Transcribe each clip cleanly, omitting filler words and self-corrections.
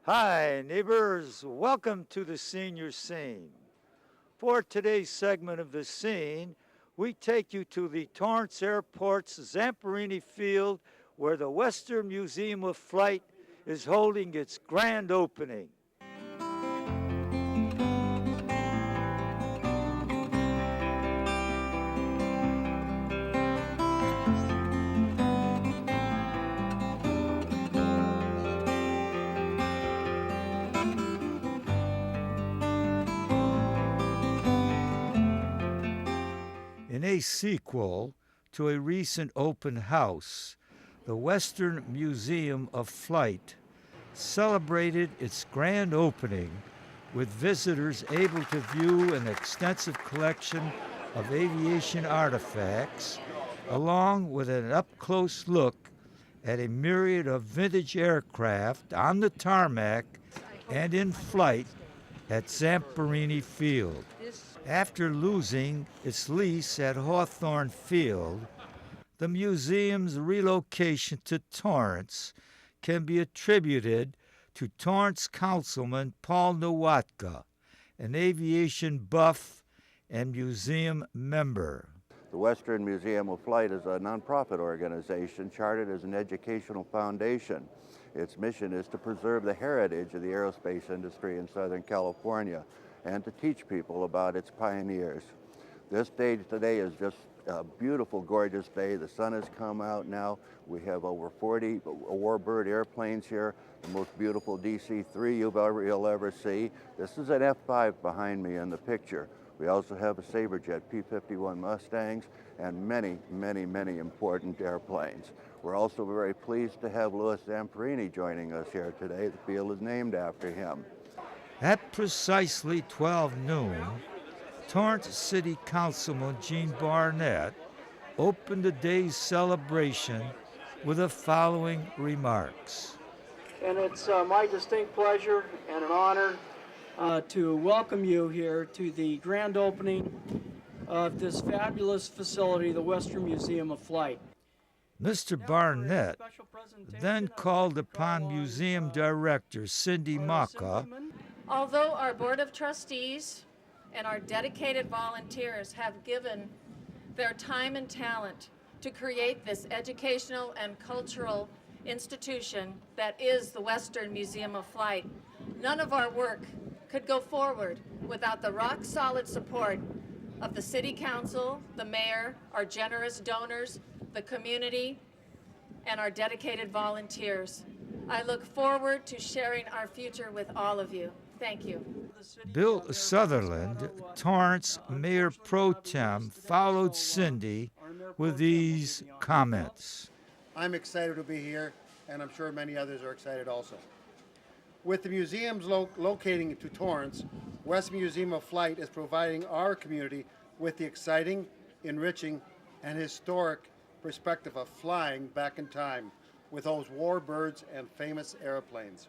Hi, neighbors. Welcome to the Senior Scene. For today's segment of The Scene, we take you to the Torrance Airport's Zamperini Field, where the Western Museum of Flight is holding its grand opening. In a sequel to a recent open house, the Western Museum of Flight celebrated its grand opening with visitors able to view an extensive collection of aviation artifacts, along with an up-close look at a myriad of vintage aircraft on the tarmac and in flight at Zamperini Field. After losing its lease at Hawthorne Field, the museum's relocation to Torrance can be attributed to Torrance Councilman Paul Nowatka, an aviation buff and museum member. The Western Museum of Flight is a nonprofit organization chartered as an educational foundation. Its mission is to preserve the heritage of the aerospace industry in Southern California and to teach people about its pioneers. This day today is just a beautiful, gorgeous day. The sun has come out now. We have over 40 warbird airplanes here, the most beautiful DC-3 you'll ever see. This is an F-5 behind me in the picture. We also have a Saberjet P-51 Mustangs and many, many, many important airplanes. We're also very pleased to have Louis Zamperini joining us here today. The field is named after him. At precisely 12 noon, Torrance City Councilman Gene Barnett opened the day's celebration with the following remarks. And it's my distinct pleasure and an honor to welcome you here to the grand opening of this fabulous facility, the Western Museum of Flight. Mr. Barnett then called upon Museum Director Cindy Maka. Although our Board of Trustees and our dedicated volunteers have given their time and talent to create this educational and cultural institution that is the Western Museum of Flight, none of our work could go forward without the rock-solid support of the City Council, the Mayor, our generous donors, the community, and our dedicated volunteers. I look forward to sharing our future with all of you. Thank you. Bill Sutherland, Torrance Mayor Pro Tem, followed Cindy with these comments. I'm excited to be here, and I'm sure many others are excited also. With the museums locating to Torrance, West Museum of Flight is providing our community with the exciting, enriching, and historic perspective of flying back in time with those warbirds and famous airplanes.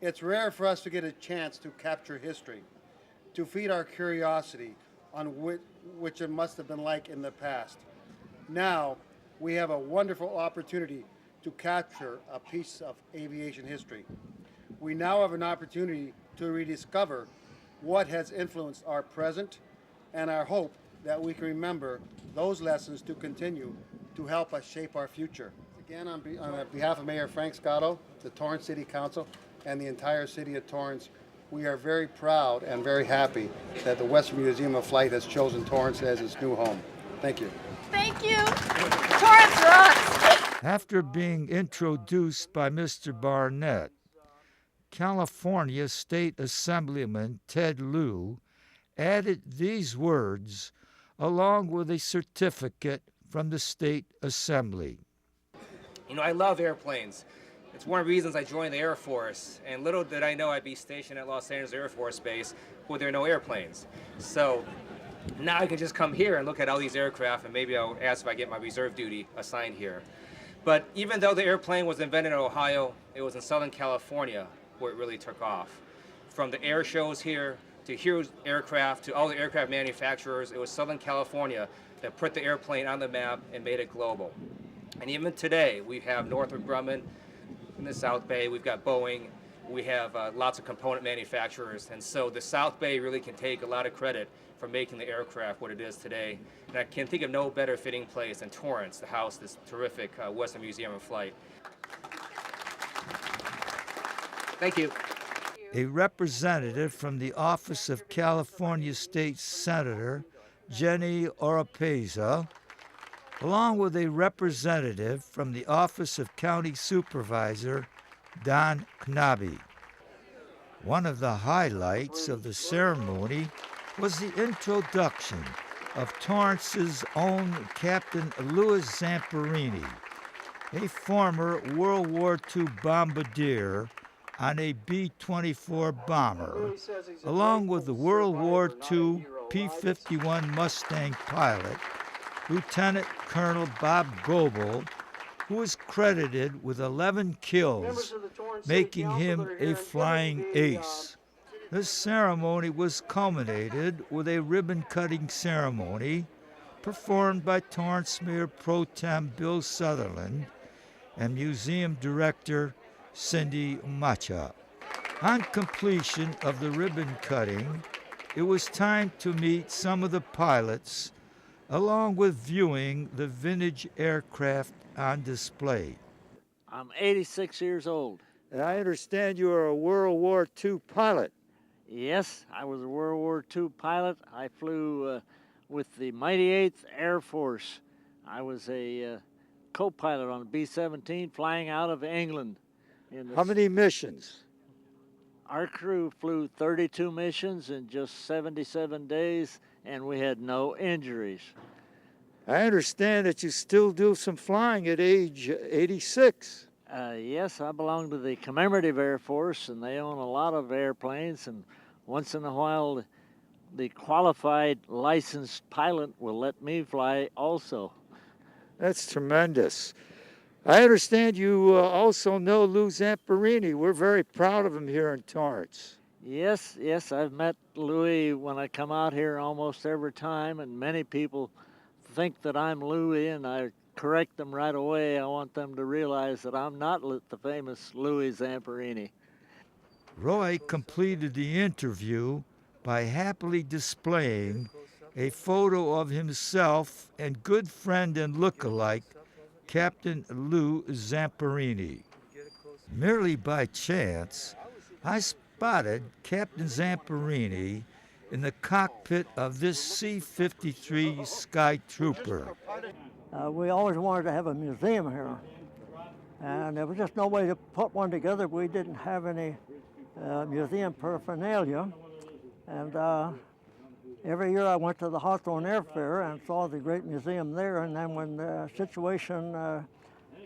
It's rare for us to get a chance to capture history, to feed our curiosity on which it must have been like in the past. Now, we have a wonderful opportunity to capture a piece of aviation history. We now have an opportunity to rediscover what has influenced our present, and I hope that we can remember those lessons to continue to help us shape our future. Again, on behalf of Mayor Frank Scotto, the Torrance City Council, and the entire city of Torrance, we are very proud and very happy that the Western Museum of Flight has chosen Torrance as its new home. Thank you. Thank you. Torrance rocks. After being introduced by Mr. Barnett, California State Assemblyman Ted Lieu added these words along with a certificate from the State Assembly. You know, I love airplanes. It's one of the reasons I joined the Air Force, and little did I know I'd be stationed at Los Angeles Air Force Base where there are no airplanes. So now I can just come here and look at all these aircraft, and maybe I'll ask if I get my reserve duty assigned here. But even though the airplane was invented in Ohio, it was in Southern California where it really took off. From the air shows here to Hughes Aircraft to all the aircraft manufacturers, it was Southern California that put the airplane on the map and made it global. And even today, we have Northrop Grumman in the South Bay, we've got Boeing, We have lots of component manufacturers, and so the South Bay really can take a lot of credit for making the aircraft what it is today. And I can think of no better fitting place than Torrance to house this terrific Western Museum of Flight. Thank you. A representative from the office of California State Senator Jenny Oropeza, along with a representative from the office of County Supervisor Don Knobby. One of the highlights of the ceremony was the introduction of Torrance's own Captain Louis Zamperini, a former World War II bombardier on a B-24 bomber, along with the World War II P-51 Mustang pilot, Lieutenant Colonel Bob Goebel, who is credited with 11 kills, making him a flying ace. This ceremony was culminated with a ribbon-cutting ceremony performed by Torrance Mayor Pro Tem Bill Sutherland and Museum Director Cindy Macha. On completion of the ribbon cutting, it was time to meet some of the pilots, along with viewing the vintage aircraft on display. I'm 86 years old. And I understand you are a World War II pilot. Yes, I was a World War II pilot. I flew with the Mighty 8th Air Force. I was a co-pilot on a B-17 flying out of England. How many missions? Our crew flew 32 missions in just 77 days, and we had no injuries. I understand that you still do some flying at age 86. Yes, I belong to the Commemorative Air Force, and they own a lot of airplanes, and once in a while the qualified licensed pilot will let me fly also. That's tremendous. I understand you also know Lou Zamperini. We're very proud of him here in Torrance. Yes, I've met Louis when I come out here almost every time, and many people think that I'm Louis, and I correct them right away. I want them to realize that I'm not the famous Louis Zamperini. Roy completed the interview by happily displaying a photo of himself and good friend and look-alike Captain Lou Zamperini. Merely by chance, I spotted Captain Zamperini in the cockpit of this C-53 Sky Trooper. We always wanted to have a museum here, and there was just no way to put one together. We didn't have any museum paraphernalia, and every year I went to the Hawthorne Air Fair and saw the great museum there, and then when the situation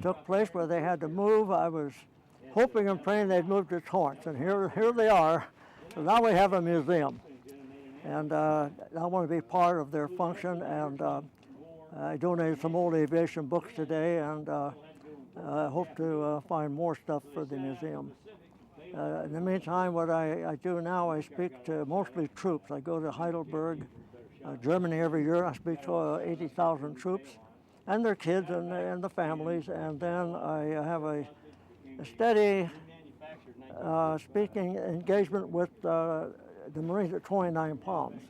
took place where they had to move, I was hoping and praying they'd move to Torrance, and here they are. So now we have a museum, and I want to be part of their function, and I donated some old aviation books today, and I hope to find more stuff for the museum. In the meantime, what I do now, I speak to mostly troops. I go to Heidelberg, Germany every year. I speak to 80,000 troops and their kids and the families, and then I have a steady speaking engagement with the Marines at 29 Palms.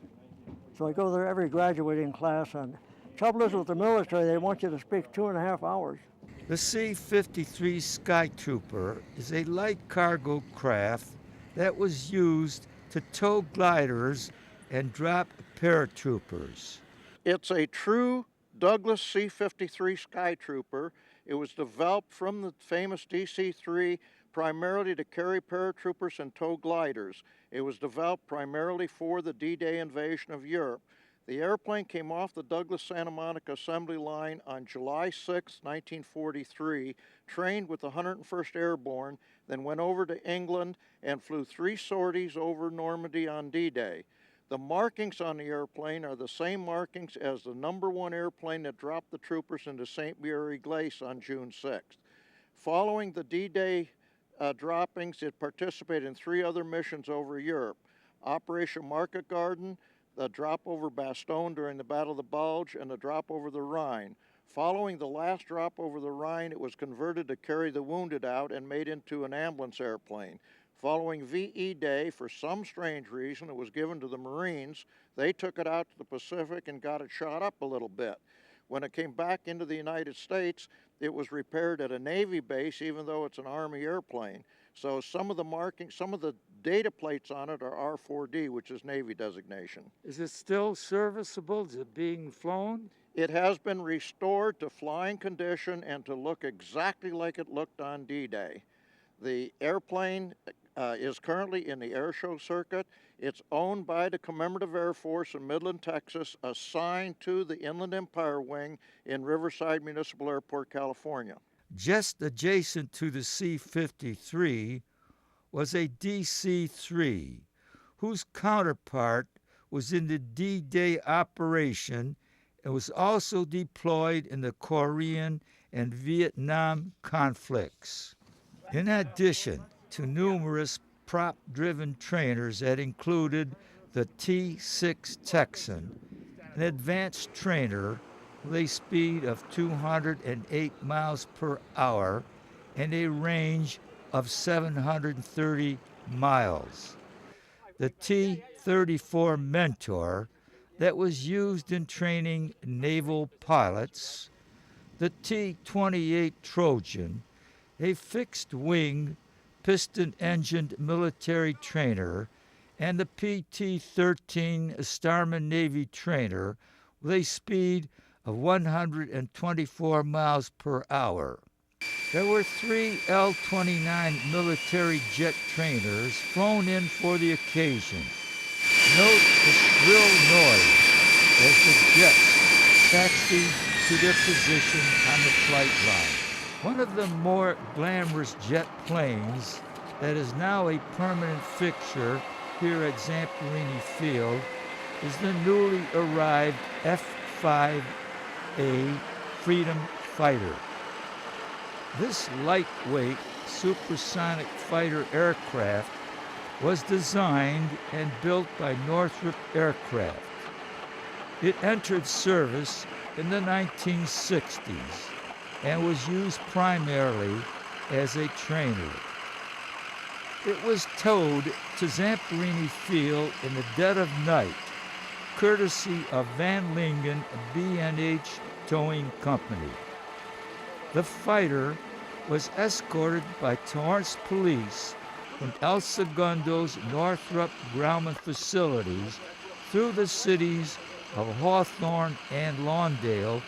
So I go there every graduating class, and trouble is with the military, they want you to speak 2.5 hours. The C-53 Sky Trooper is a light cargo craft that was used to tow gliders and drop paratroopers. It's a true Douglas C-53 Sky Trooper. It was developed from the famous DC-3 primarily to carry paratroopers and tow gliders. It was developed primarily for the D-Day invasion of Europe. The airplane came off the Douglas Santa Monica assembly line on July 6, 1943, trained with the 101st Airborne, then went over to England and flew 3 sorties over Normandy on D-Day. The markings on the airplane are the same markings as the #1 airplane that dropped the troopers into St. Mary Glace on June 6th. Following the D-Day droppings, it participated in 3 other missions over Europe: Operation Market Garden, the drop over Bastogne during the Battle of the Bulge, and the drop over the Rhine. Following the last drop over the Rhine, it was converted to carry the wounded out and made into an ambulance airplane. Following VE Day, for some strange reason, it was given to the Marines. They took it out to the Pacific and got it shot up a little bit. When it came back into the United States, it was repaired at a Navy base, even though it's an Army airplane. So some of the data plates on it are R4D, which is Navy designation. Is it still serviceable? Is it being flown? It has been restored to flying condition and to look exactly like it looked on D-Day. The airplane is currently in the air show circuit. It's owned by the Commemorative Air Force in Midland, Texas, assigned to the Inland Empire Wing in Riverside Municipal Airport, California. Just adjacent to the C-53 was a DC-3, whose counterpart was in the D-Day operation and was also deployed in the Korean and Vietnam conflicts. In addition to numerous prop-driven trainers that included the T-6 Texan, an advanced trainer with a speed of 208 miles per hour and a range of 730 miles. The T-34 Mentor that was used in training naval pilots, the T-28 Trojan, a fixed-wing, piston-engined military trainer, and the PT-13 Starman Navy trainer with a speed of 124 miles per hour. There were 3 L-29 military jet trainers flown in for the occasion. Note the shrill noise as the jets taxied to their position on the flight line. One of the more glamorous jet planes that is now a permanent fixture here at Zamperini Field is the newly arrived F-5A Freedom Fighter. This lightweight supersonic fighter aircraft was designed and built by Northrop Aircraft. It entered service in the 1960s and was used primarily as a trainer. It was towed to Zamperini Field in the dead of night, courtesy of Van Lingen B&H Towing Company. The fighter was escorted by Torrance police from El Segundo's Northrop Grumman facilities through the cities of Hawthorne and Lawndale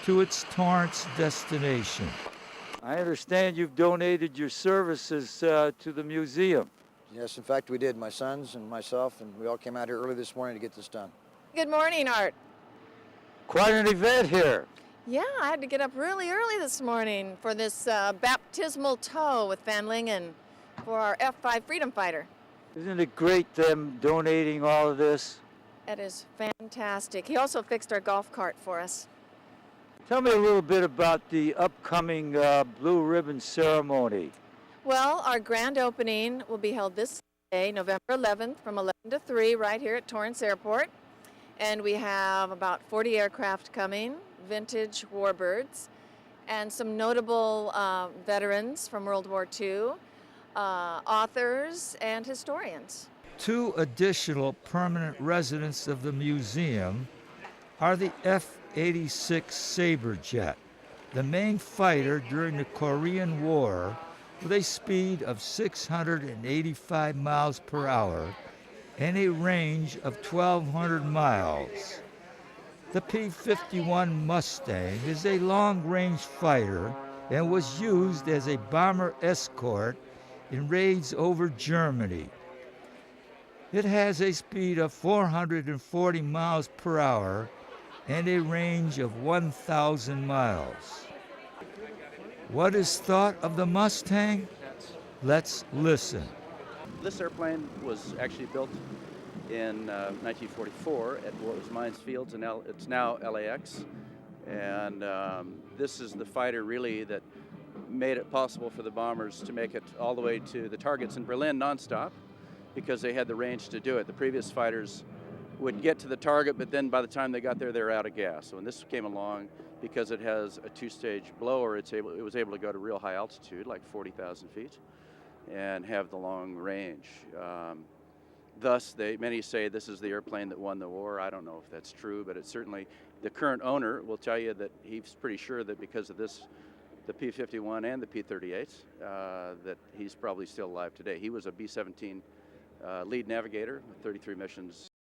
to its Torrance destination. I understand you've donated your services to the museum. Yes, in fact, we did. My sons and myself, and we all came out here early this morning to get this done. Good morning, Art. Quite an event here. Yeah, I had to get up really early this morning for this baptismal tow with Van Lingen for our F-5 Freedom Fighter. Isn't it great them donating all of this? It is fantastic. He also fixed our golf cart for us. Tell me a little bit about the upcoming Blue Ribbon ceremony. Well, our grand opening will be held this Saturday, November 11th, from 11 to 3 right here at Torrance Airport. And we have about 40 aircraft coming, vintage warbirds, and some notable veterans from World War II, authors, and historians. 2 additional permanent residents of the museum are the F-86 Sabre jet, the main fighter during the Korean War with a speed of 685 miles per hour and a range of 1,200 miles. The P-51 Mustang is a long-range fighter and was used as a bomber escort in raids over Germany. It has a speed of 440 miles per hour and a range of 1,000 miles. What is thought of the Mustang? Let's listen. This airplane was actually built in 1944 at what was Mines Fields, and it's now LAX. And this is the fighter really that made it possible for the bombers to make it all the way to the targets in Berlin nonstop, because they had the range to do it. The previous fighters would get to the target, but then by the time they got there, they were out of gas. So when this came along, because it has a 2-stage blower, it was able to go to real high altitude, like 40,000 feet. and have the long range. Thus, many say this is the airplane that won the war. I don't know if that's true, but it's certainly, the current owner will tell you that he's pretty sure that because of this, the P-51 and the P-38s, that he's probably still alive today. He was a B-17 lead navigator with 33 missions